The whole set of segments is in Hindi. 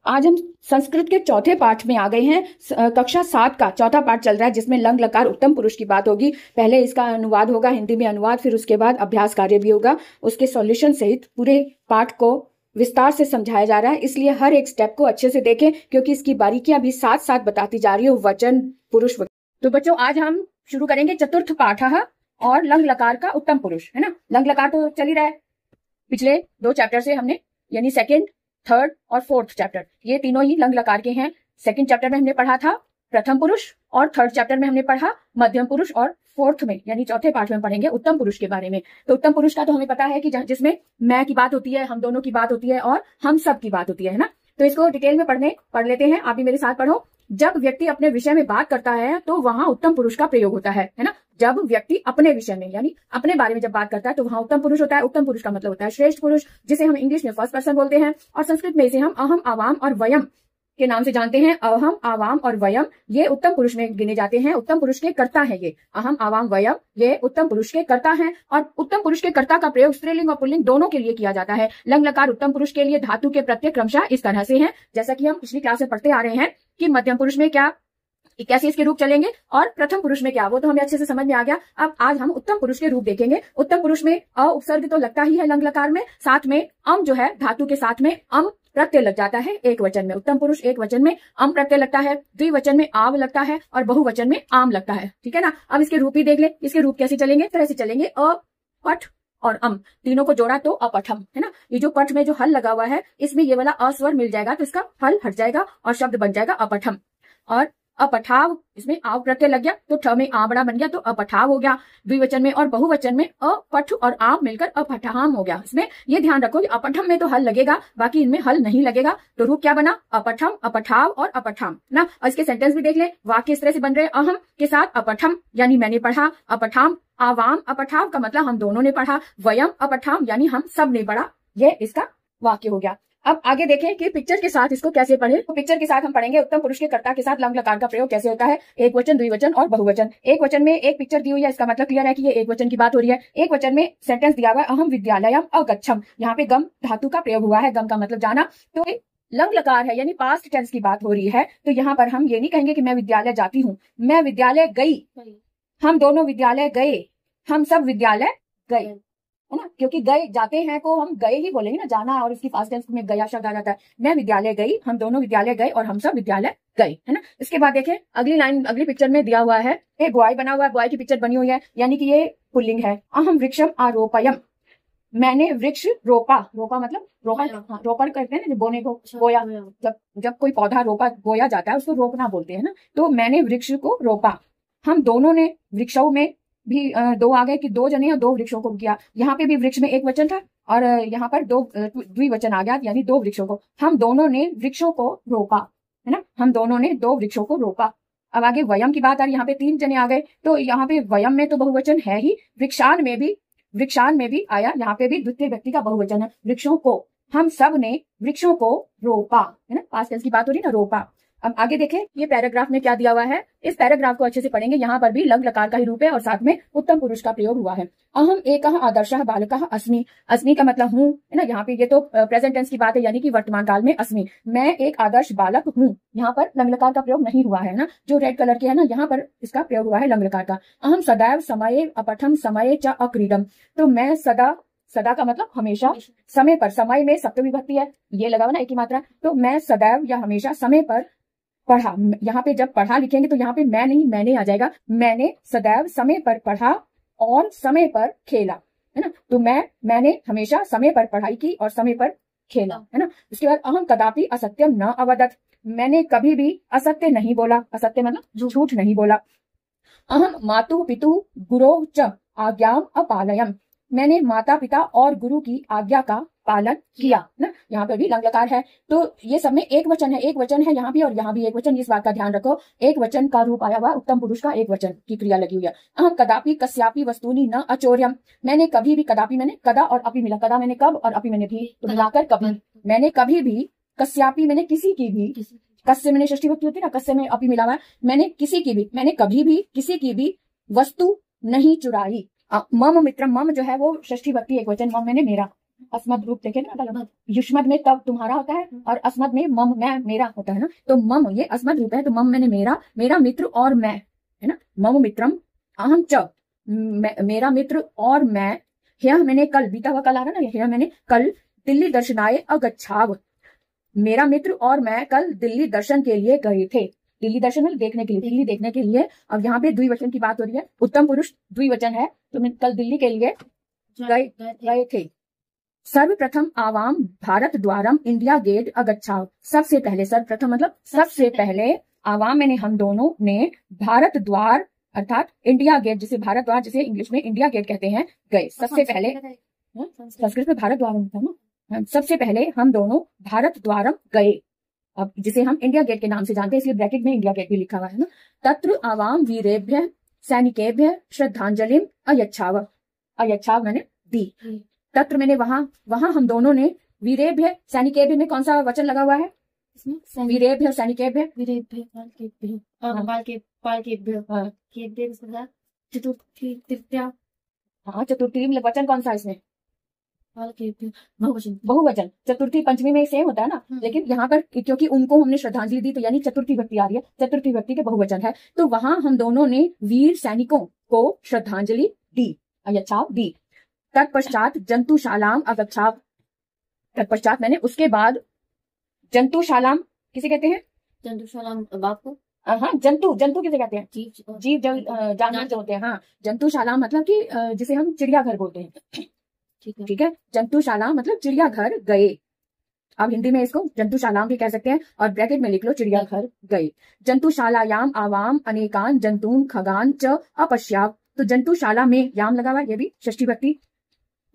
आज हम संस्कृत के चौथे पाठ में आ गए हैं। कक्षा 7 का चौथा पाठ चल रहा है, जिसमें लंग लकार उत्तम पुरुष की बात होगी। पहले इसका अनुवाद होगा, हिंदी में अनुवाद, फिर उसके बाद अभ्यास कार्य भी होगा। उसके सॉल्यूशन सहित पूरे पाठ को विस्तार से समझाया जा रहा है, इसलिए हर एक स्टेप को अच्छे से देखें, क्योंकि इसकी बारीकियां भी साथ साथ बताती जा रही है, वचन, पुरुष। तो बच्चों, आज हम शुरू करेंगे चतुर्थ पाठ और लंग लकार का उत्तम पुरुष, है ना। लंग लकार तो चल ही रहा है, पिछले 2 चैप्टर से हमने, यानी सेकंड, थर्ड और फोर्थ चैप्टर, ये तीनों ही लंग लकार के हैं। सेकंड चैप्टर में हमने पढ़ा था प्रथम पुरुष, और थर्ड चैप्टर में हमने पढ़ा मध्यम पुरुष, और फोर्थ में यानी चौथे पाठ में पढ़ेंगे उत्तम पुरुष के बारे में। तो उत्तम पुरुष का तो हमें पता है कि जिसमें मैं की बात होती है, हम दोनों की बात होती है और हम सब की बात होती है ना। तो इसको डिटेल में पढ़ लेते हैं। आप भी मेरे साथ पढ़ो। जब व्यक्ति अपने विषय में बात करता है तो वहां उत्तम पुरुष का प्रयोग होता है ना। जब व्यक्ति अपने विषय में यानी अपने बारे में जब बात करता है तो वहां उत्तम पुरुष होता है। उत्तम पुरुष का मतलब होता है श्रेष्ठ पुरुष, जिसे हम इंग्लिश में फर्स्ट पर्सन बोलते हैं, और संस्कृत में इसे हम अहम, आवाम और वयम के नाम से जानते हैं। अहम, आवाम और वयम ये उत्तम पुरुष में गिने जाते हैं। उत्तम पुरुष के कर्ता है ये अहम, आवाम, वयम, ये उत्तम पुरुष के कर्ता हैं। और उत्तम पुरुष के कर्ता का प्रयोग स्त्रीलिंग और पुल्लिंग दोनों के लिए किया जाता है। लंग लकार उत्तम पुरुष के लिए धातु के प्रत्यय क्रमशः इस तरह से हैं, जैसा कि हम पिछली क्लास में पढ़ते आ रहे हैं कि मध्यम पुरुष में क्या, कैसे इसके रूप चलेंगे, और प्रथम पुरुष में क्या, वो तो हमें अच्छे से समझ में आ गया। अब आज हम उत्तम पुरुष के रूप देखेंगे। उत्तम पुरुष में अ उपसर्ग तो लगता ही है लंग लकार में, साथ में अम जो है धातु के साथ में अम प्रत्यय लग जाता है एक वचन में। उत्तम पुरुष एक वचन में अम प्रत्यय लगता है, द्विवचन में आव लगता है, और बहुवचन में आम लगता है। ठीक है ना। अब इसके रूप ही देख ले। इसके रूप कैसे चलेंगे, तरह से चलेंगे। अ, पठ और अम तीनों को जोड़ा तो अपठम, है ना। ये जो पठ में जो हल लगा हुआ है, इसमें ये वाला अस्वर मिल जाएगा तो इसका हल हट जाएगा और शब्द बन जाएगा अपठम। और अपठाव, इसमें आव प्रत्यय लग गया तो ठ में आबड़ा बन गया तो अपठाव हो गया द्विवचन में, और बहुवचन में अपठ और आम मिलकर अपठाम हो गया। इसमें ये ध्यान रखो कि अपठम में तो हल लगेगा, बाकी इनमें हल नहीं लगेगा। तो रूप क्या बना, अपठम, अपठाव और अपठाम ना। और इसके सेंटेंस भी देख ले। वाक्य इस तरह से बन रहे, अहम के साथ अपठम यानी मैंने पढ़ा, अपठाम, आवाम, अपठाव का मतलब हम दोनों ने पढ़ा, वयम, अपठाम यानी हम सब ने पढ़ा। ये इसका वाक्य हो गया। अब आगे देखें कि पिक्चर के साथ इसको कैसे पढ़े। तो पिक्चर के साथ हम पढ़ेंगे उत्तम पुरुष के कर्ता के साथ लंग लकार का प्रयोग कैसे होता है। एक वचन, द्विवचन और बहुवचन। एक वचन में एक पिक्चर दी हुई है, इसका मतलब क्लियर है कि ये एक वचन की बात हो रही है। एक वचन में सेंटेंस दिया हुआ है, अहम विद्यालयम अगच्छम। यहाँ पे गम धातु का प्रयोग हुआ है, गम का मतलब जाना। तो लंग लकार है यानी पास्ट टेंस की बात हो रही है। तो यहाँ पर हम ये नहीं कहेंगे कि मैं विद्यालय जाती हूँ, मैं विद्यालय गई, हम दोनों विद्यालय गए, हम सब विद्यालय गए, है ना। क्योंकि गए जाते हैं को हम गए ही बोलेंगे ना, जाना और इसकी पास्ट टेंस में गया शब्द आ जाता है। मैं विद्यालय गई, हम दोनों विद्यालय गए, और हम सब विद्यालय गए, है ना। इसके बाद देखें अगली लाइन, अगली पिक्चर में दिया हुआ है एक बॉय बना हुआ है, बॉय की पिक्चर बनी हुई है, यानी कि ये पुल्लिंग है। अहम वृक्षम आरोपयम, मैंने वृक्ष रोपा। रोपा मतलब रोपण, हाँ, रोपण करते हैं ना, बोने को, बोया। जब कोई पौधा रोपा बोया जाता है उसको रोपना बोलते हैं ना। तो मैंने वृक्ष को रोपा। हम दोनों ने, वृक्षों में भी दो आ गए कि दो जने और 2 वृक्षों को किया। यहाँ पे भी वृक्ष में एक वचन था और यहाँ पर 2 द्विवचन आ गया, यानी 2 वृक्षों को। हम दोनों ने वृक्षों को रोपा, है ना। हम दोनों ने 2 वृक्षों को रोपा। अब आगे वयम की बात आ रही, यहाँ पे 3 जने आ गए। तो यहाँ पे वयम में तो बहुवचन है ही, वृक्षान में भी आया, यहाँ पे भी द्वितीय व्यक्ति का बहुवचन है, वृक्षों को। हम सब ने वृक्षों को रोपा, है ना, पास्ट टेंस की बात हो रही है ना, रोपा। अब आगे देखें ये पैराग्राफ में क्या दिया हुआ है, इस पैराग्राफ को अच्छे से पढ़ेंगे। यहाँ पर भी लंग लकार का ही रूप है और साथ में उत्तम पुरुष का प्रयोग हुआ है। अहम एकः आदर्शः बालकः अस्मि, अस्मि का मतलब हूँ, है ना। यहाँ पे ये तो प्रेजेंट टेंस की बात है, यानी कि वर्तमान काल में अस्मि, मैं एक आदर्श बालक हूँ। यहाँ पर लंग लकार का प्रयोग नहीं हुआ है ना, जो रेड कलर के है ना, यहाँ पर इसका प्रयोग हुआ है लंग लकार का। अहम सदैव समये अपठम समये च अक्रीडम, तो मैं सदा का मतलब हमेशा, समय पर, समय में सप्तमी विभक्ति है, ये लगा हुआ ना एक ही मात्रा। तो मैं सदैव या हमेशा समय पर पढ़ा। यहाँ पे जब पढ़ा लिखेंगे तो यहाँ पे मैं नहीं, मैंने आ जाएगा। मैंने सदैव समय पर पढ़ा और समय पर खेला, है ना। तो मैंने हमेशा समय पर पढ़ाई की और समय पर खेला, है ना। उसके बाद अहम कदापि असत्यम न अवदत्, मैंने कभी भी असत्य नहीं बोला। असत्य मतलब झूठ नहीं बोला। अहम मातु पितु गुरो च आज्ञाम अपालयम, मैंने माता पिता और गुरु की आज्ञा का पालन किया ना। यहाँ पे भी लंग लकार है। तो ये सब में एक वचन है, एक वचन है यहाँ भी और यहाँ भी एक वचन, इस बात का ध्यान रखो। एक वचन का रूप आया हुआ, उत्तम पुरुष का एक वचन की क्रिया लगी हुई है। अहम कदापि कस्यापि वस्तुनि न अचौर्यम, मैंने कभी भी, कदापि मैंने कदा और अपि मिला, कदा मैंने कब और अपि मैंने भी, तो मिलाकर कभी। मैंने कभी भी, कस्यापि मैंने किसी की भी, कस्य मैंने षष्ठी विभक्ति होती है ना, कस्य में अपि मिला हुआ है। मैंने किसी की भी, मैंने कभी भी किसी की भी वस्तु नहीं चुराई। मम मित्रम, मम जो है वो षष्ठी विभक्ति एक वचन, मम मैंने मेरा, अस्मद रूप देखे ना, युष्मद में तब तुम्हारा होता है और अस्मद में मम मैं मेरा होता है ना, तो मम ये अस्मद रूप है, तो मम मैंने मेरा, मेरा मित्र और मैं, है ना, मम मित्रम अहम च, मेरा मित्र और मैं, ह्यः मैंने कल, बीता हुआ कल आ रहा ना, ह्यः मैंने कल दिल्ली दर्शनाय अगच्छाव, मेरा मित्र और मैं कल दिल्ली दर्शन के लिए गए थे। दिल्ली दर्शन मतलब देखने के लिए, दिल्ली देखने के लिए। अब यहाँ पे द्विवचन की बात हो रही है, उत्तम पुरुष द्विवचन है, तो मैं कल दिल्ली के लिए गए थे। सर्वप्रथम आवाम भारत द्वारम इंडिया गेट अगच्छाव, सबसे पहले, सर्वप्रथम मतलब सबसे पहले, आवाम मैंने हम दोनों ने भारत द्वार अर्थात इंडिया गेट, जिसे भारत द्वार, जिसे इंग्लिश में इंडिया गेट कहते हैं, गए। सबसे पहले, संस्कृत में भारत द्वारम था ना, सबसे पहले हम दोनों भारत द्वारम गए, अब जिसे हम इंडिया गेट के नाम से जानते हैं, इसलिए ब्रैकेट में इंडिया गेट भी लिखा हुआ है ना। तत्र आवाम वीरेभ्य सैनिकेभ्य श्रद्धांजलिम अयच्छाव, अयच्छाव मैंने दी, तत्र मैंने वहां हम दोनों ने, वीरेभ्य सैनिकेभ्य में कौन सा वचन लगा हुआ है इसमें, वीरेभ्य सैनिकेभ्य, वीरेभ्य चतुर्थी तृतीया, हाँ चतुर्थी वचन कौन सा है इसमें, बहुवचन, चतुर्थी पंचमी में सेम होता है ना, लेकिन यहाँ पर क्योंकि उनको हमने श्रद्धांजलि दी तो यानी चतुर्थी भक्ति आ रही है, चतुर्थी भक्ति के बहुवचन है, तो वहां हम दोनों ने वीर सैनिकों को श्रद्धांजलि दी, अयच्छाव दी। तत्पश्चात जंतुशालाम अगच्छाव, तत्पश्चात मैंने उसके बाद, जंतुशालाम किसे कहते हैं, जंतुशालाम बाप को, हाँ जंतु, जंतु किसे कहते हैं, जीव जानवर जो होते हैं, हाँ जंतुशाला मतलब कि जिसे हम चिड़ियाघर बोलते हैं, ठीक है, जंतुशाला मतलब चिड़ियाघर गए, अब हिंदी में इसको जंतुशालाम भी कह सकते हैं, और ब्रैकेट में लिख लो चिड़ियाघर गए। जंतुशालायाम आवाम अनेकान जंतून खगान च अपश्याव, तो जंतुशाला में याम लगा हुआ, ये भी षष्ठी भक्ति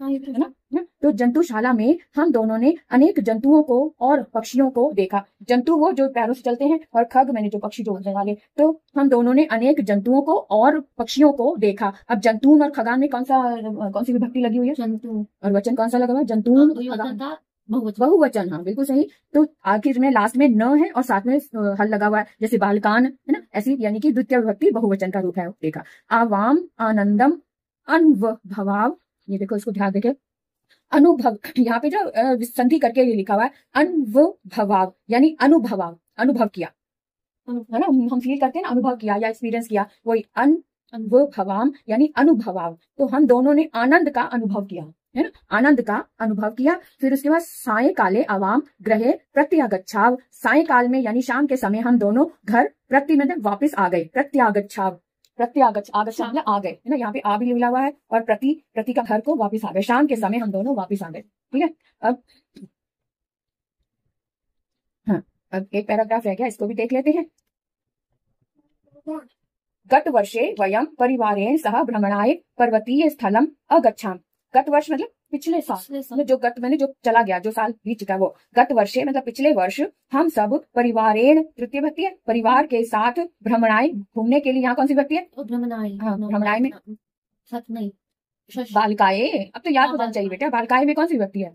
है ना, तो जंतुशाला में हम दोनों ने अनेक जंतुओं को और पक्षियों को देखा, जंतु वो जो पैरों से चलते हैं, और खग मैंने जो पक्षी जो उड़ने वाले, तो हम दोनों ने अनेक जंतुओं को और पक्षियों को देखा। अब जंतून और खगान में कौन सी विभक्ति लगी हुई है, जंतु, और वचन कौन सा लगा हुआ है, जंतून बहुवचन, हाँ बिल्कुल सही। तो आखिर में लास्ट में न है और साथ में हल लगा हुआ है, जैसे बालकान है ना, ऐसी यानी कि द्वितीय विभक्ति बहुवचन का रूप है, देखा। आवाम आनंदम अनुभवाव, ये देखो इसको ध्यान देखे, अनुभव, यहाँ पे जो संधि करके ये लिखा हुआ है, अनुभवाव यानी अनुभवाव, अनुभव किया है ना, हम फील करते हैं ना, अनुभव किया या एक्सपीरियंस किया, वही अनुभवाम यानी अनुभवाव। तो हम दोनों ने आनंद का अनुभव किया, है ना, आनंद का अनुभव किया। फिर उसके बाद सायकाले आवाम ग्रहे प्रत्यागच्छाव, सायकाल में यानी शाम के समय हम दोनों घर मतलब वापस आ गए, प्रत्यागच्छाव, आगच्छाव आ गए, है ना, यहाँ पे आ भी मिला हुआ है, और प्रति का घर को वापस आ गए, शाम के समय हम दोनों वापस आ गए, ठीक है। अब हाँ, अब एक पैराग्राफ रह गया, इसको भी देख लेते हैं। गत वर्षे वयम परिवारेण सह भ्रमणाय पर्वतीय स्थलम अगच्छाम, गत वर्ष मतलब पिछले साल, जो गत मैंने जो चला गया, जो साल बीत चुका है वो, गत वर्षे मतलब पिछले वर्ष, हम सब परिवारेण तृतीय भक्ति है, परिवार के साथ भ्रमणाय घूमने के लिए, यहाँ कौन सी भक्ति है, भ्रमणाय, हाँ भ्रमणाय में नहीं, बालकाए, अब तो याद होना चाहिए बेटा, बालकाए में कौन सी भक्ति है,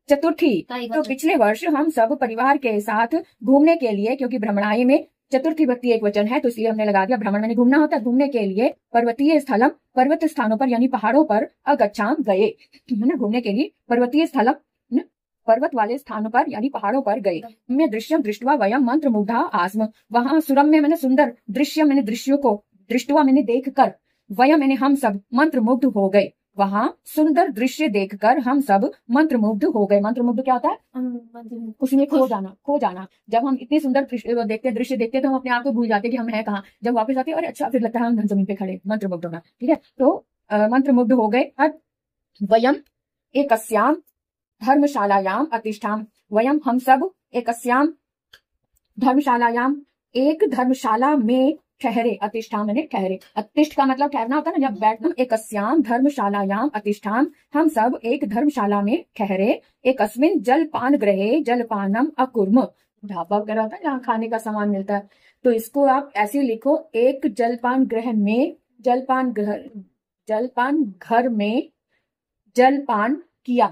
चतुर्थी। तो पिछले वर्ष हम सब परिवार के साथ घूमने के लिए, क्योंकि भ्रमणाय में चतुर्थी भक्ति एक वचन है, तो इसलिए हमने लगा दिया, भ्रमण में घूमना होता है, घूमने के लिए पर्वतीय स्थलम, पर्वत स्थानों पर यानी पहाड़ों पर, अगच्छाम गए, है ना, घूमने के लिए पर्वतीय स्थलम, पर्वत वाले स्थानों पर यानी पहाड़ों पर गए। मैं दृश्यम दृष्टवा वयम मंत्र मुग्धा आस्म, वहां सुरम्य मैंने सुंदर, दृश्य मैंने दृश्यों को, दृष्टवा मैंने देख कर, वयम मैंने हम सब, मंत्र मुग्ध हो गए, वहां सुंदर दृश्य देखकर हम सब मंत्रमुग्ध हो गए। मंत्रमुग्ध क्या होता है, उसमें खो जाना। जब हम इतने सुंदर दृश्य देखते हैं तो हम अपने आप को भूल जाते हैं कि हम हैं कहाँ, जब वापस आते हैं और अच्छा फिर लगता है हम जमीन पे खड़े, मंत्रमुग्ध होना, ठीक है। तो मंत्रमुग्ध हो गए। वयम एकस्याम धर्मशालायाम अतिष्ठाम, वयम हम सब एकस्याम धर्मशालायाम एक धर्मशाला में ठहरे, अतिष्ठाम मैंने ठहरे, अतिष्ठ का मतलब ठहरना होता है ना, जब बैठना। एकस्याम धर्मशालायाम अतिष्ठाम, हम सब एक धर्मशाला में ठहरे। एकस्मिन जलपान ग्रहे जलपानम अकुर्म, ढाबा वगैरह होता है जहाँ खाने का सामान मिलता है, तो इसको आप ऐसे लिखो, एक जलपान गृह में, जलपान घर में जलपान किया,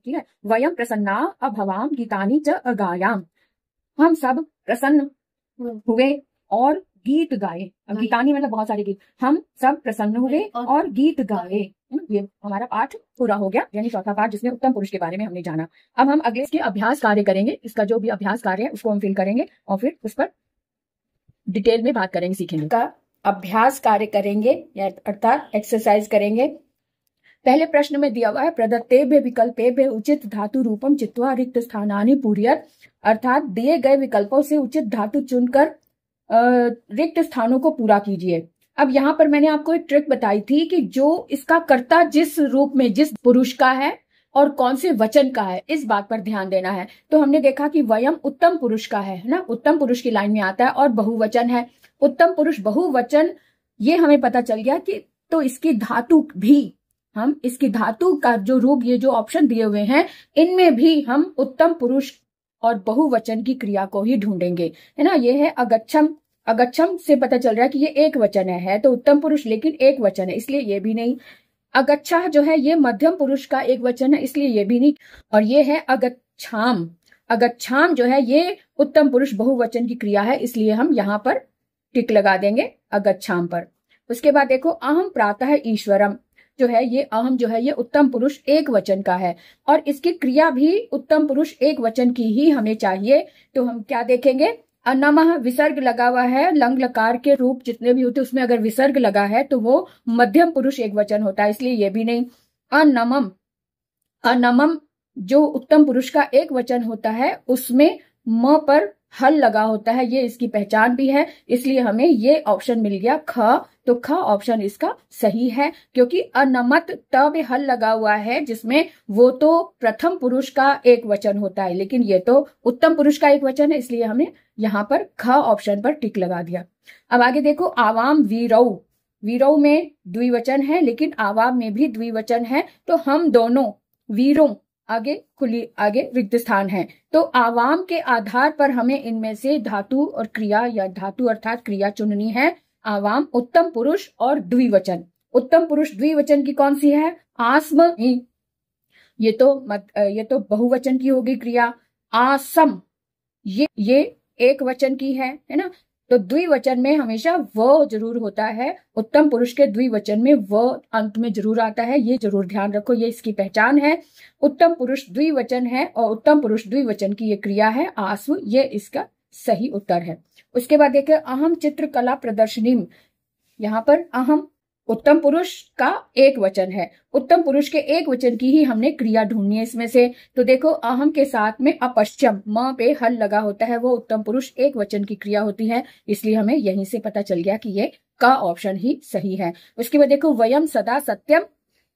ठीक है। वयम प्रसन्ना अभवाम गीतानी च अगायाम, हम सब प्रसन्न हुए और गीत गाए। अब गीतानी मतलब बहुत सारे गीत। हम सब प्रसन्न हुए और गीत गाए। ये हमारा पाठ पूरा हो गया, यानी चौथा पाठ जिसमें उत्तम पुरुष के बारे में हमने जाना। अब हम अगले इसके अभ्यास कार्य करेंगे। इसका जो भी अभ्यास कार्य है उसको हम फिल करेंगे और फिर उस पर डिटेल में बात करेंगे, सीखेंगे। का अभ्यास कार्य करेंगे अर्थात एक्सरसाइज करेंगे। पहले प्रश्न में दिया हुआ है प्रदत्तेभ्य विकल्पेभ्य उचित धातु रूपम चित्वा रिक्त स्थानानि पूरयत, अर्थात दिए गए विकल्पों से उचित धातु चुनकर रिक्त स्थानों को पूरा कीजिए। अब यहाँ पर मैंने आपको एक ट्रिक बताई थी कि जो इसका कर्ता जिस रूप में जिस पुरुष का है और कौन से वचन का है, इस बात पर ध्यान देना है। तो हमने देखा कि वयम उत्तम पुरुष का है ना, उत्तम पुरुष की लाइन में आता है और बहुवचन है। उत्तम पुरुष बहुवचन, ये हमें पता चल गया कि तो इसकी धातु भी, हम इसकी धातु का जो रूप, ये जो ऑप्शन दिए हुए हैं, इनमें भी हम उत्तम पुरुष और बहुवचन की क्रिया को ही ढूंढेंगे, है ना। ये है अगच्छम। अगच्छम से पता चल रहा है कि ये एक वचन है तो उत्तम पुरुष, लेकिन एक वचन है इसलिए ये भी नहीं। अगच्छा जो है ये मध्यम पुरुष का एक वचन है इसलिए ये भी नहीं। और ये है अगच्छाम। अगच्छाम जो है ये उत्तम पुरुष बहुवचन की क्रिया है इसलिए हम यहाँ पर टिक लगा देंगे अगच्छाम पर। उसके बाद देखो अहम प्रातः ईश्वरम जो है, ये अहम जो है ये उत्तम पुरुष एक वचन का है और इसकी क्रिया भी उत्तम पुरुष एक वचन की ही हमें चाहिए। तो हम क्या देखेंगे, अनमः विसर्ग लगा हुआ है, लंग लकार के रूप जितने भी होते उसमें अगर विसर्ग लगा है तो वो मध्यम पुरुष एक वचन होता है इसलिए ये भी नहीं। अनमम, अनमम जो उत्तम पुरुष का एक वचन होता है उसमें म पर हल लगा होता है, ये इसकी पहचान भी है इसलिए हमें ये ऑप्शन मिल गया ख। तो ख ऑप्शन इसका सही है क्योंकि अनमत त में हल लगा हुआ है जिसमें वो तो प्रथम पुरुष का एक वचन होता है लेकिन ये तो उत्तम पुरुष का एक वचन है इसलिए हमने यहाँ पर ख ऑप्शन पर टिक लगा दिया। अब आगे देखो आवाम वीरौ। वीरौ में द्विवचन है लेकिन आवाम में भी द्विवचन है तो हम दोनों वीरों, आगे खुली आगे रिक्त स्थान है तो आवाम के आधार पर हमें इनमें से धातु और क्रिया या धातु अर्थात क्रिया चुननी है। आवाम उत्तम पुरुष और द्विवचन। उत्तम पुरुष द्विवचन की कौन सी है, आस्म, ये तो बहुवचन की होगी क्रिया। आसम ये एक वचन की है ना। तो द्विवचन में हमेशा व जरूर होता है, उत्तम पुरुष के द्विवचन में व अंत में जरूर आता है, ये जरूर ध्यान रखो, ये इसकी पहचान है। उत्तम पुरुष द्विवचन है और उत्तम पुरुष द्विवचन की ये क्रिया है आस्व, ये इसका सही उत्तर है। उसके बाद देखिए अहम चित्रकला प्रदर्शनी, यहाँ पर अहम उत्तम पुरुष का एक वचन है, उत्तम पुरुष के एक वचन की ही हमने क्रिया ढूंढनी है इसमें से। तो देखो अहम के साथ में अपश्चम म पे हल लगा होता है, वो उत्तम पुरुष एक वचन की क्रिया होती है इसलिए हमें यहीं से पता चल गया कि ये का ऑप्शन ही सही है। उसके बाद देखो वयम सदा सत्यम,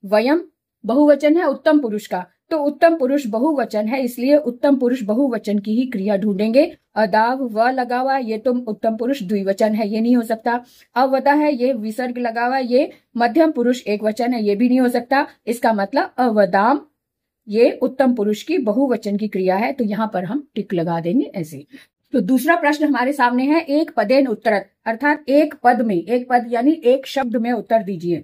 वयम बहुवचन है उत्तम पुरुष का तो उत्तम पुरुष बहुवचन है इसलिए उत्तम पुरुष बहुवचन की ही क्रिया ढूंढेंगे। अदाव व लगा हुआ ये तो उत्तम पुरुष द्विवचन है, ये नहीं हो सकता। अवदा है ये विसर्ग लगा हुआ, ये मध्यम पुरुष एक वचन है, ये भी नहीं हो सकता। इसका मतलब अवदाम ये उत्तम पुरुष की बहुवचन की क्रिया है तो यहाँ पर हम टिक लगा देंगे ऐसे। तो दूसरा प्रश्न हमारे सामने है एक पदेन उत्तरत, अर्थात एक पद में, एक पद यानी एक शब्द में उत्तर दीजिए।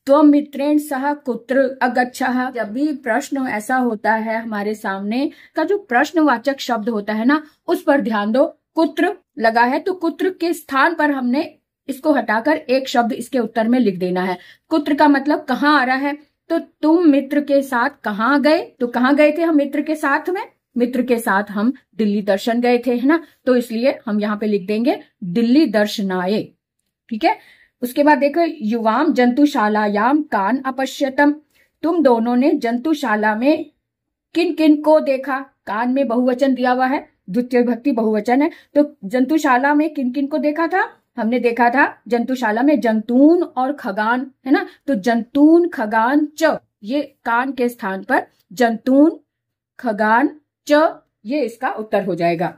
तो मित्रेण सह कुत्र अगच्छः, जब भी प्रश्न ऐसा होता है हमारे सामने का जो प्रश्नवाचक शब्द होता है ना उस पर ध्यान दो। कुत्र लगा है तो कुत्र के स्थान पर हमने इसको हटाकर एक शब्द इसके उत्तर में लिख देना है। कुत्र का मतलब कहाँ आ रहा है, तो तुम मित्र के साथ कहाँ गए, तो कहाँ गए थे हम मित्र के साथ में, मित्र के साथ हम दिल्ली दर्शन गए थे, है ना। तो इसलिए हम यहाँ पे लिख देंगे दिल्ली दर्शनाय, ठीक है। उसके बाद देखो युवाम जंतुशालायाम कान अपश्यतम, तुम दोनों ने जंतुशाला में किन किन को देखा, कान में बहुवचन दिया हुआ है, द्वितीय विभक्ति बहुवचन है तो जंतुशाला में किन किन को देखा था, हमने देखा था जंतुशाला में जंतून और खगान, है ना। तो जंतून खगान च, ये कान के स्थान पर जंतून खगान च, ये इसका उत्तर हो जाएगा।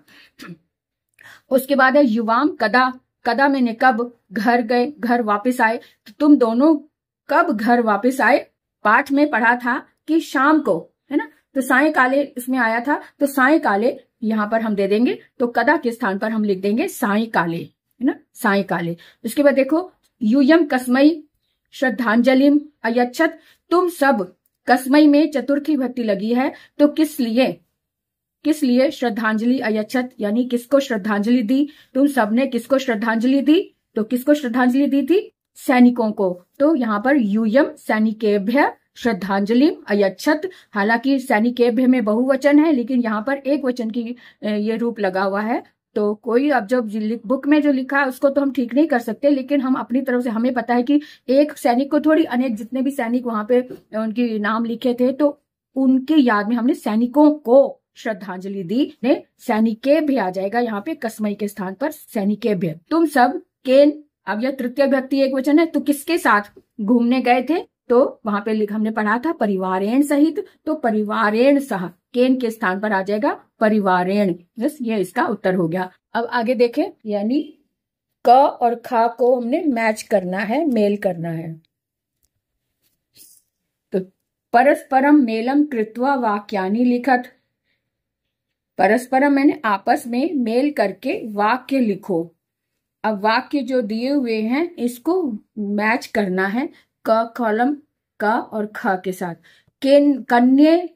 उसके बाद है युवाम कदा, कदा मैंने कब, घर गए घर वापस आए, तो तुम दोनों कब घर वापस आए। पाठ में पढ़ा था कि शाम को, है ना, तो सायकाले इसमें आया था तो सायकाले यहाँ पर हम दे देंगे तो कदा के स्थान पर हम लिख देंगे सायकाले, है ना, सायकाले। उसके बाद देखो यूयम कस्मई श्रद्धांजलिम अयच्छत, तुम सब, कस्मई में चतुर्थी विभक्ति लगी है तो किस लिए, किस लिए श्रद्धांजलि अयच्छत, यानी किसको श्रद्धांजलि दी, तुम सबने किसको श्रद्धांजलि दी, तो किसको श्रद्धांजलि दी थी, सैनिकों को। तो यहाँ पर यूयम सैनिकेभ्य श्रद्धांजलि अयच्छत, हालांकि सैनिकेभ्य में बहुवचन है लेकिन यहाँ पर एक वचन की ये रूप लगा हुआ है। तो कोई अब जब बुक में जो लिखा है उसको तो हम ठीक नहीं कर सकते, लेकिन हम अपनी तरफ से, हमें पता है कि एक सैनिक को थोड़ी, अनेक जितने भी सैनिक वहां पे उनके नाम लिखे थे तो उनके याद में हमने सैनिकों को श्रद्धांजलि दी, ने सैनिकेभ्य आ जाएगा यहाँ पे कसमई के स्थान पर सैनिकेभ्य। तुम सब केन, अब यह तृतीय व्यक्ति एक वचन है, तो किसके साथ घूमने गए थे, तो वहां पे हमने पढ़ा था परिवारेण सहित, तो परिवारेण सह केन के स्थान पर आ जाएगा परिवारेण। बस ये इसका उत्तर हो गया। अब आगे देखें, यानी क और खा को हमने मैच करना है, मेल करना है। तो परस्परम मेलम कृत्वा वाक्यानि लिखत, परस्परम मैंने आपस में मेल करके वाक्य लिखो। अब वाक्य जो दिए हुए हैं इसको मैच करना है क कॉलम का और ख के साथ। कन्ये,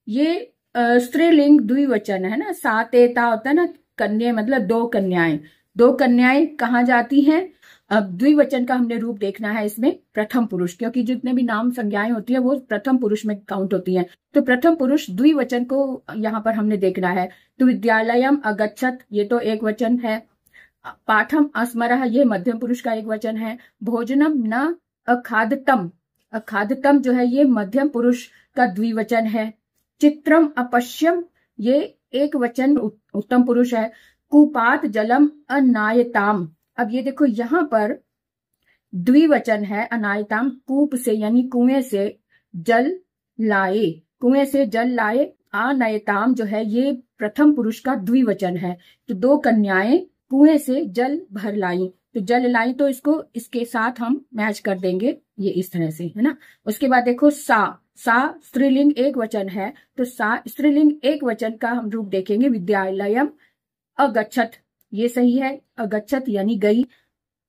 ये स्त्रीलिंग द्विवचन है ना, सातेता होता है ना, कन्ये मतलब दो कन्याएं, दो कन्याएं कहाँ जाती हैं। अब द्विवचन का हमने रूप देखना है इसमें प्रथम पुरुष, क्योंकि जितने भी नाम संज्ञाएं होती है वो प्रथम पुरुष में काउंट होती हैं। तो प्रथम पुरुष द्विवचन को यहाँ पर हमने देखना है। तो विद्यालयम अगच्छत, ये तो एक वचन है। पाठम अस्मरः, ये मध्यम पुरुष का एक वचन है। भोजनम न अखादतम, अखादतम जो है ये मध्यम पुरुष का द्विवचन है। चित्रम अपश्यम, ये एक वचन उत्तम पुरुष है। कूपात जलम अनायताम, अब ये देखो यहाँ पर द्विवचन है अनायताम, कूप से यानी कुएं से जल लाए, कुएं से जल लाए। अनायताम जो है ये प्रथम पुरुष का द्विवचन है। तो दो कन्याएं कुएं से जल भर लाई, तो जल लाई, तो इसको इसके साथ हम मैच कर देंगे, ये इस तरह से है ना। उसके बाद देखो सा स्त्रीलिंग एक वचन है, तो सा स्त्रीलिंग एक वचन का हम रूप देखेंगे विद्यालयम अगच्छत, ये सही है, अगच्छत यानी गई,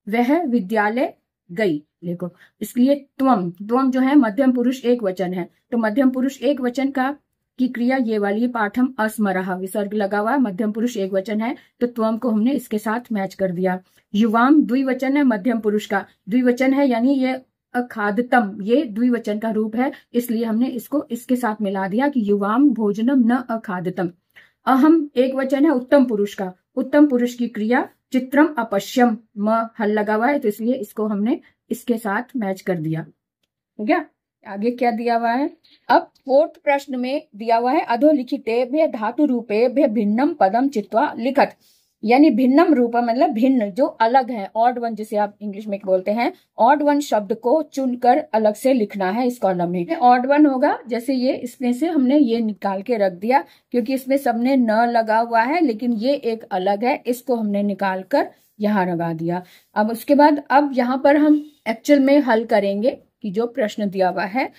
वह विद्यालय गई। देखो इसलिए त्वम जो है मध्यम पुरुष एक वचन है, तो मध्यम पुरुष एक वचन का की क्रिया ये वाली, पाठम अस्मरः, विसर्ग लगा हुआ, मध्यम पुरुष एक वचन है, तो त्वम को हमने इसके साथ मैच कर दिया। युवाम द्विवचन है, मध्यम पुरुष का द्विवचन है, यानी ये अखादतम ये द्विवचन का रूप है, इसलिए हमने इसको इसके साथ मिला दिया कि युवाम भोजनम न अखादतम। अहम एक वचन है उत्तम पुरुष का, उत्तम पुरुष की क्रिया चित्रम अपश्यम, म हल लगा हुआ है, तो इसलिए इसको हमने इसके साथ मैच कर दिया। हो गया। आगे क्या दिया हुआ है, अब फोर्थ प्रश्न में दिया हुआ है अधोलिखितेभ्य धातु रूपेभ्य भिन्नम पदम चित्वा लिखत, यानी भिन्नम रूप मतलब भिन्न, जो अलग है, ऑड वन जिसे आप इंग्लिश में बोलते हैं, ऑड वन शब्द को चुनकर अलग से लिखना है इस कॉलम में। ऑड वन होगा जैसे ये, इसमें से हमने ये निकाल के रख दिया क्योंकि इसमें सबने न लगा हुआ है, लेकिन ये एक अलग है, इसको हमने निकाल कर यहाँ लगा दिया। अब उसके बाद अब यहाँ पर हम एक्चुअल में हल करेंगे कि जो प्रश्न दिया हुआ है,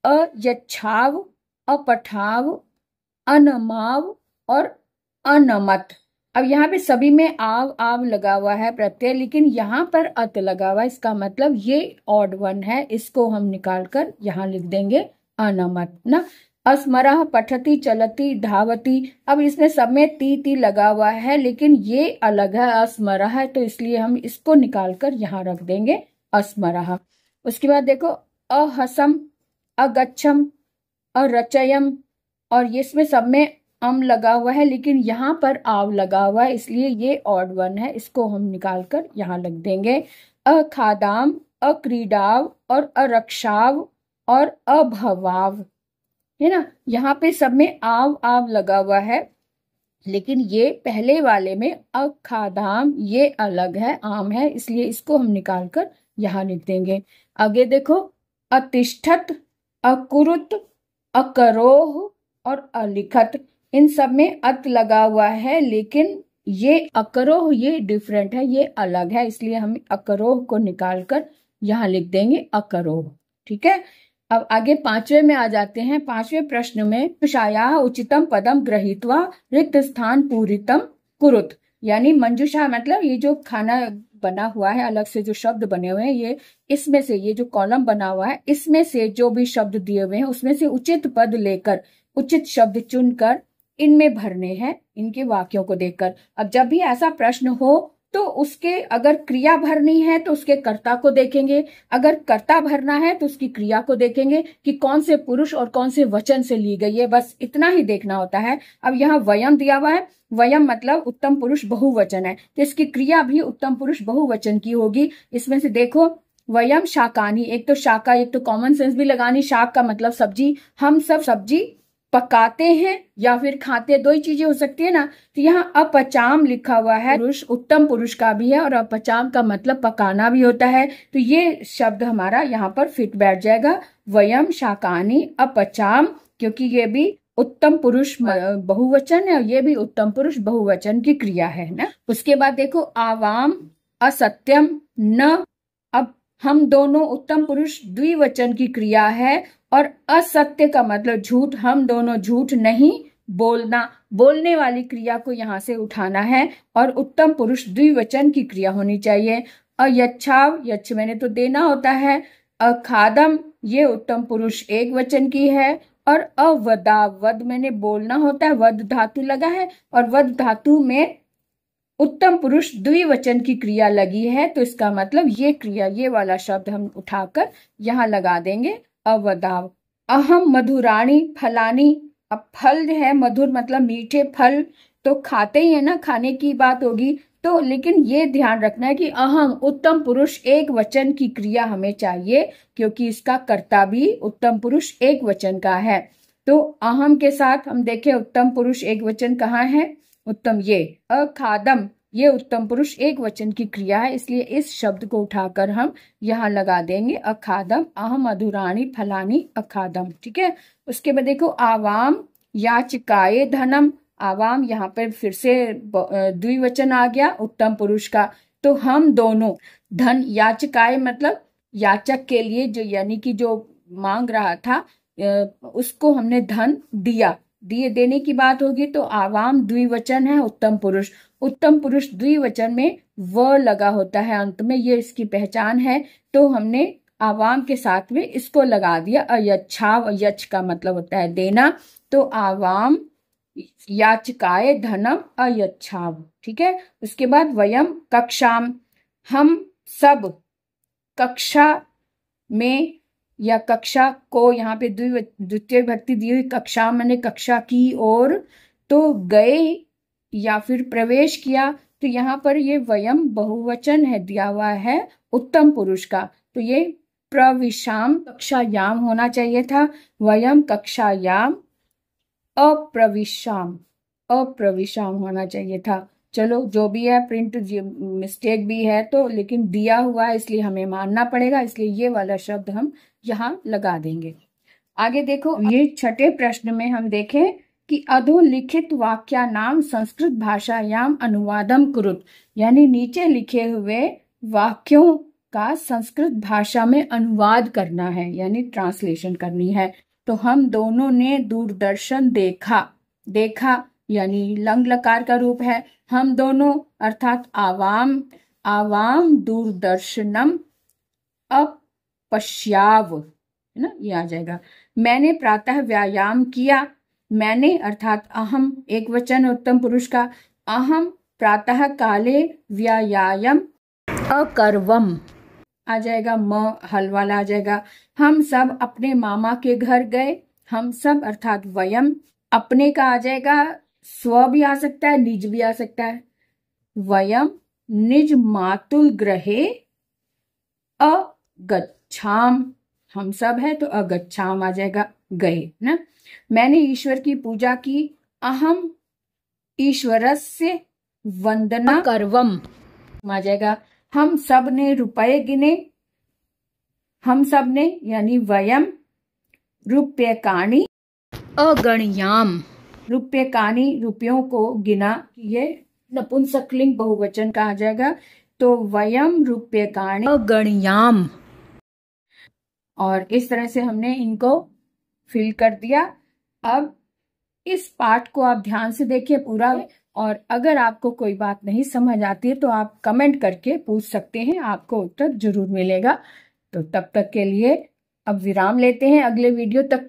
अयच्छाव, अपठाव, अनमाव और अनमत। अब यहाँ पे सभी में आव लगा हुआ है प्रत्यय, लेकिन यहाँ पर अत लगा हुआ है, इसका मतलब ये ऑड वन है, इसको हम निकाल कर यहाँ लिख देंगे अनमत ना। अस्मरः, पठति, चलति, धावति, अब इसमें सब में ती लगा हुआ है, लेकिन ये अलग है, अस्मरः है, तो इसलिए हम इसको निकाल कर यहाँ रख देंगे अस्मरः। उसके बाद देखो अहसम, अगच्छम, अरचयम, और ये इसमें सब में अम लगा हुआ है, लेकिन यहाँ पर आव लगा हुआ है, इसलिए ये ऑड वन है, इसको हम निकाल कर यहाँ लिख देंगे अखादाम, अक्रीडाव और अरक्षाव और अभवाव, है ना। यहाँ पे सब में आव लगा हुआ है, लेकिन ये पहले वाले में अखादाम ये अलग है, आम है, इसलिए इसको हम निकाल कर यहाँ लिख देंगे। आगे देखो अतिष्ठत, अकुरुत, अकरोह और अलिखत, इन सब में अत लगा हुआ है, लेकिन ये अकरोह ये डिफरेंट है, ये अलग है, इसलिए हम अकरोह को निकाल कर यहाँ लिख देंगे अकरोह। ठीक है। अब आगे पांचवे में आ जाते हैं। पांचवें प्रश्न में मंजुषायाः उचितम पदम गृहीत्वा रिक्त स्थान पूरितम कुरुत, यानी मंजुषा मतलब ये जो खाना बना हुआ है, अलग से जो शब्द बने हुए हैं, ये इसमें से ये जो कॉलम बना हुआ है इसमें से जो भी शब्द दिए हुए हैं उसमें से उचित पद लेकर, उचित शब्द चुनकर इनमें भरने हैं इनके वाक्यों को देखकर। अब जब भी ऐसा प्रश्न हो तो उसके अगर क्रिया भरनी है तो उसके कर्ता को देखेंगे, अगर कर्ता भरना है तो उसकी क्रिया को देखेंगे कि कौन से पुरुष और कौन से वचन से ली गई है, बस इतना ही देखना होता है। अब यहाँ वयम दिया हुआ है, वयम मतलब उत्तम पुरुष बहुवचन है, तो इसकी क्रिया भी उत्तम पुरुष बहुवचन की होगी। इसमें से देखो वयम शाकानी, एक तो शाका, एक तो कॉमन सेंस भी लगानी, शाक का मतलब सब्जी, हम सब सब्जी पकाते हैं या फिर खाते हैं, दो ही चीजें हो सकती है ना। तो यहाँ अपचाम लिखा हुआ है, पुरुष उत्तम पुरुष का भी है और अपचाम का मतलब पकाना भी होता है, तो ये शब्द हमारा यहाँ पर फिट बैठ जाएगा, वयम शाकानी अपचाम, क्योंकि ये भी उत्तम पुरुष बहुवचन है और ये भी उत्तम पुरुष बहुवचन की क्रिया है ना। उसके बाद देखो आवाम असत्यम न, अब हम दोनों उत्तम पुरुष द्विवचन की क्रिया है और असत्य का मतलब झूठ, हम दोनों झूठ नहीं बोलना, बोलने वाली क्रिया को यहाँ से उठाना है और उत्तम पुरुष द्विवचन की क्रिया होनी चाहिए। अयच्छाव, यच्छ मैंने तो देना होता है, अखादम ये उत्तम पुरुष एक वचन की है और अवदा, वद मैंने बोलना होता है, वद धातु लगा है और वद धातु में उत्तम पुरुष द्विवचन की क्रिया लगी है, तो इसका मतलब ये क्रिया, ये वाला शब्द हम उठाकर यहाँ लगा देंगे अवदाव। अहम मधुराणी फलानी, अब फल है मधुर मतलब मीठे फल, तो खाते ही है ना, खाने की बात होगी, तो लेकिन ये ध्यान रखना है कि अहम उत्तम पुरुष एक वचन की क्रिया हमें चाहिए, क्योंकि इसका कर्ता भी उत्तम पुरुष एक वचन का है। तो अहम के साथ हम देखें उत्तम पुरुष एक वचन कहाँ है, उत्तम ये, अखादम ये उत्तम पुरुष एक वचन की क्रिया है, इसलिए इस शब्द को उठाकर हम यहाँ लगा देंगे अखादम, अहम मधुराणी फलानी अखादम, ठीक है। उसके बाद देखो आवाम याचिकाए धनम, आवाम यहाँ पर फिर से द्विवचन आ गया उत्तम पुरुष का, तो हम दोनों, धन याचिकाए मतलब याचक के लिए, जो यानी कि जो मांग रहा था उसको हमने धन दिया, दिए देने की बात होगी, तो आवाम द्विवचन है उत्तम पुरुष द्विवचन में व लगा होता है अंत में, ये इसकी पहचान है, तो हमने आवाम के साथ में इसको लगा दिया अयच्छाव, यच्छ का मतलब होता है देना, तो आवाम याचिकाए धनम अयच्छाव, ठीक है। उसके बाद वयम कक्षाम, हम सब कक्षा में या कक्षा को, यहाँ पे द्वितीय विभक्ति दी हुई, कक्षा मैंने कक्षा की ओर, तो गए या फिर प्रवेश किया, तो यहाँ पर ये वयम बहुवचन है दिया हुआ है उत्तम पुरुष का, तो ये प्रविशाम कक्षायाम होना चाहिए था, वयम कक्षायाम अप्रविशाम होना चाहिए था। चलो जो भी है, प्रिंट मिस्टेक भी है तो, लेकिन दिया हुआ है इसलिए हमें मानना पड़ेगा, इसलिए ये वाला शब्द हम यहाँ लगा देंगे। आगे देखो, ये छठे प्रश्न में हम देखें कि अधोलिखित वाक्या नाम संस्कृत भाषायाम अनुवादम कुरुत, यानी नीचे लिखे हुए वाक्यों का संस्कृत भाषा में अनुवाद करना है, यानी ट्रांसलेशन करनी है। तो हम दोनों ने दूरदर्शन देखा यानी लंग लकार का रूप है, हम दोनों अर्थात आवाम दूरदर्शनम अपश्याव, है ना, ये आ जाएगा। मैंने प्रातः व्यायाम किया, मैंने अर्थात अहम एक वचन उत्तम पुरुष का, अहम प्रातः काले व्यायाम अकर्वम आ जाएगा, म हल वाला आ जाएगा। हम सब अपने मामा के घर गए, हम सब अर्थात वयम, अपने का आ जाएगा, स्व भी आ सकता है, निज भी आ सकता है, वयम निज मातुल ग्रहे अगच्छाम, हम सब है तो अगच्छाम आ जाएगा, गए ना। मैंने ईश्वर की पूजा की, अहम ईश्वरस्य वंदना कर्वम आ जाएगा। हम सब ने रुपए गिने, हम सब ने यानी वयम रुप्यकाणि अगणयाम, रुप्यकाणि रुपयों को गिना, ये नपुंसकलिंग बहुवचन का आ जाएगा, तो वयम रुप्यकाणि अगणयाम, और इस तरह से हमने इनको फिल कर दिया। अब इस पाठ को आप ध्यान से देखिए पूरा, और अगर आपको कोई बात नहीं समझ आती है तो आप कमेंट करके पूछ सकते हैं, आपको उत्तर जरूर मिलेगा। तो तब तक के लिए अब विराम लेते हैं, अगले वीडियो तक